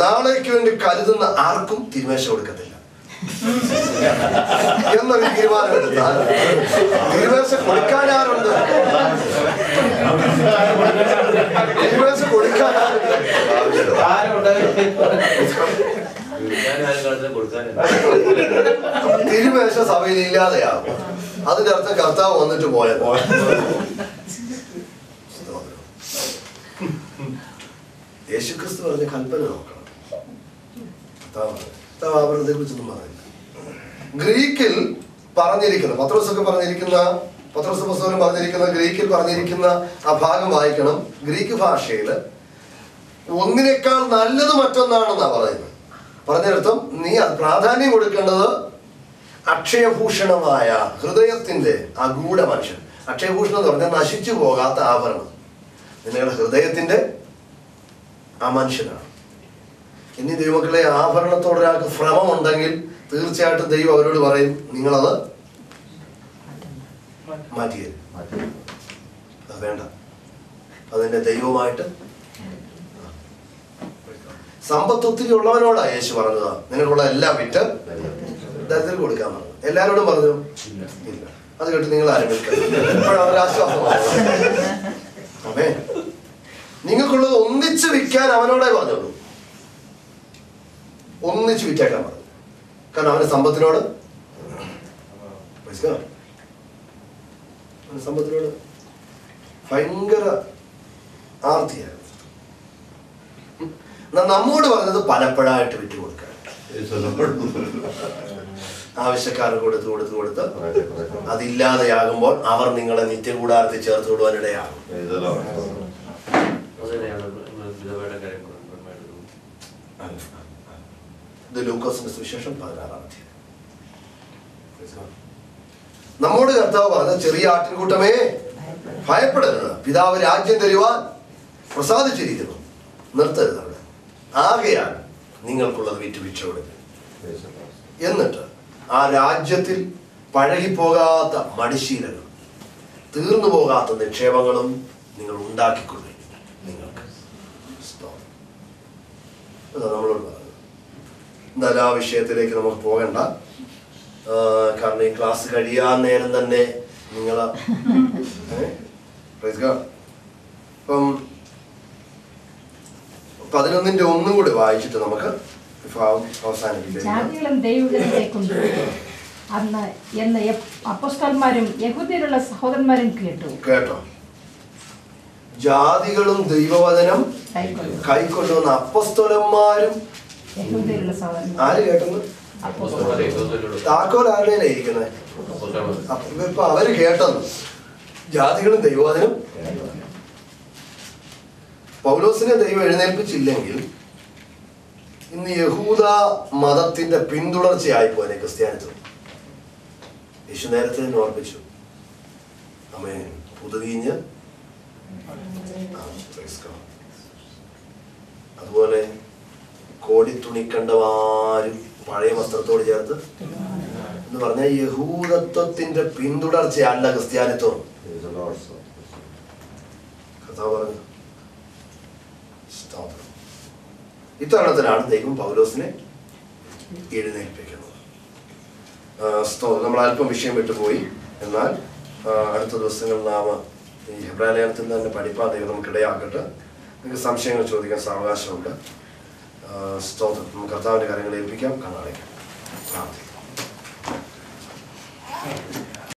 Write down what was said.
നാളേക്ക് വേണ്ടി കരുതുന്ന ആർക്കും തിരുമേശ കൊടുക്കത്തില്ല എന്നൊരു തീരുമാനമെടുത്താൽ തിരുമേശ കൊടുക്കാൻ ആരുണ്ട്? തിരുമേശ കൊടുക്കാൻ തിരുമേശ സഭയിൽ ഇല്ലാതെയാകും. അതിന്റെ അർത്ഥം കർത്താവ് വന്നിട്ട് പോയത്. യേശുക്രിസ്തു പറഞ്ഞ കൽപ്പന നോക്കണം. കർത്താവ് അവരുടെ കുറിച്ചൊന്നും പറഞ്ഞില്ല. ഗ്രീക്കിൽ പറഞ്ഞിരിക്കുന്ന പത്രോസ് പുസ്തകം പറഞ്ഞിരിക്കുന്ന ഗ്രീക്കിൽ പറഞ്ഞിരിക്കുന്ന ആ ഭാഗം വായിക്കണം. ഗ്രീക്ക് ഭാഷയിൽ ഒന്നിനേക്കാൾ നല്ലത് മറ്റൊന്നാണെന്നാ പറയുന്നത്. പറഞ്ഞിടത്തും നീ പ്രാധാന്യം കൊടുക്കേണ്ടത് അക്ഷയഭൂഷണമായ ഹൃദയത്തിന്റെ അഗൂഢ മനുഷ്യൻ. അക്ഷയഭൂഷണം എന്ന് പറഞ്ഞാൽ നശിച്ചു പോകാത്ത ആഭരണം. നിങ്ങളുടെ ഹൃദയത്തിന്റെ ആ മനുഷ്യനാണ്. ഇനി ദൈവമക്കളെ, ആഭരണത്തോടൊരാൾക്ക് ഭ്രമമുണ്ടെങ്കിൽ തീർച്ചയായിട്ടും ദൈവം അവരോട് പറയും, നിങ്ങളത് മാറ്റിയത് അത് വേണ്ട. അതിന്റെ ദൈവമായിട്ട് സമ്പത്ത് ഒത്തിരി ഉള്ളവനോടാ യേശു പറഞ്ഞതാ, നിങ്ങൾക്കുള്ള എല്ലാം വിറ്റ് ദരിദ്രർക്ക് കൊടുക്കാൻ പറഞ്ഞു. എല്ലാവരോടും പറഞ്ഞു ഇല്ല. അത് കേട്ട് നിങ്ങൾ ആരും ഇപ്പോഴവരാശ്വാസമാണ്. അതെ, നിങ്ങൾക്കുള്ളത് ഒന്നിച്ച് വിൽക്കാൻ അവനോടേ പറഞ്ഞുള്ളൂ. ഒന്നിച്ച് വിറ്റേക്കാൻ പറഞ്ഞു. കാരണം അവന്റെ സമ്പത്തിനോട് ഭയങ്കര ആർത്തിയാണ്. നമ്മോട് പറഞ്ഞത് പലപ്പോഴായിട്ട് വിറ്റ് കൊടുക്കാൻ, ആവശ്യക്കാർക്ക് കൊടുത്ത് അതില്ലാതെയാകുമ്പോൾ അവർ നിങ്ങളെ നിത്യകൂടാരത്തിൽ ചേർത്ത് വിടുവാനിടയാകും. ഇത് ലൂക്കോസിന്റെ സുവിശേഷം 16-ാം അധ്യായം. നമ്മോട് കർത്താവ് പറഞ്ഞ ചെറിയ ആട്ടിൻകൂട്ടമേ ഭയപ്പെടരുത്, പിതാവ് രാജ്യം തരുവാൻ പ്രസാദിച്ചിരിക്കുന്നു. നിർത്തരുത് അവിടെ. ആകയാൽ നിങ്ങൾക്കുള്ളത് വിറ്റ് ഭിക്ഷപ്പെടുക. എന്നിട്ട് ആ രാജ്യത്തിൽ പഴകിപ്പോകാത്ത മടിശീലകളും തീർന്നു പോകാത്ത നിക്ഷേപങ്ങളും നിങ്ങൾ ഉണ്ടാക്കിക്കൊള്ളു. നിങ്ങൾക്ക് നമ്മളോട് പറഞ്ഞു. എന്തായാലും ആ വിഷയത്തിലേക്ക് നമുക്ക് പോകണ്ട. കാരണം ഈ ക്ലാസ് കഴിയാൻ നേരം തന്നെ നിങ്ങൾ ഇപ്പം 11:1 കൂടി വായിച്ചിട്ട് നമുക്ക് അവസാനിപ്പിക്കും. അപ്പോസ്തലന്മാരും യഹൂദരുള്ള സഹോദരന്മാരും കേട്ടോ. ജാതികളും ദൈവവചനം കൈക്കൊണ്ടുവന്ന അപ്പോസ്തലന്മാരും ആര് കേട്ടെന്ന്? താക്കോൽ ആരുടെയാണ് ഇരിക്കുന്നത്? ഇപ്പൊ അവര് കേട്ടെന്ന്. ജാതികളും ദൈവവചനം. പൗലോസിനെ ദൈവം എഴുന്നേൽപ്പിച്ചില്ലെങ്കിൽ ഇന്ന് യഹൂദ മതത്തിന്റെ പിന്തുടർച്ചയായി പോലെ ക്രിസ്ത്യാനിത്വം. യേശു നേരത്തെ തന്നെ ഓർപ്പിച്ചു, അമ്മേ പുതുവീഞ്ഞ്. അതുപോലെ കോടിത്തുണിക്കണ്ടവാരും പഴയ വസ്ത്രത്തോട് ചേർത്ത് എന്ന് പറഞ്ഞാൽ യഹൂദത്വത്തിന്റെ പിന്തുടർച്ചയല്ല ക്രിസ്ത്യാനിത്വം. കർത്താവ് പറഞ്ഞു. ഇത്തരണത്തിലാണ് ദൈവം പൗലോസിനെ എഴുന്നേൽപ്പിക്കുന്നത്. നമ്മൾ അല്പം വിഷയം വിട്ടുപോയി. എന്നാൽ അടുത്ത ദിവസങ്ങളിൽ നാം ഈ ഹെബ്രായ ലേഖനത്തിൽ തന്നെ പഠിപ്പാൻ ദൈവം നമുക്കിടയാക്കട്ടെ. നിങ്ങൾക്ക് സംശയങ്ങൾ ചോദിക്കാൻ സാവകാശമുണ്ട്. സ്തോത്രം. നമുക്ക് കർത്താവിന്റെ കാര്യങ്ങൾ ഏൽപ്പിക്കാം. കണ്ണടയ്ക്കാം. പ്രാർത്ഥിക്കാം.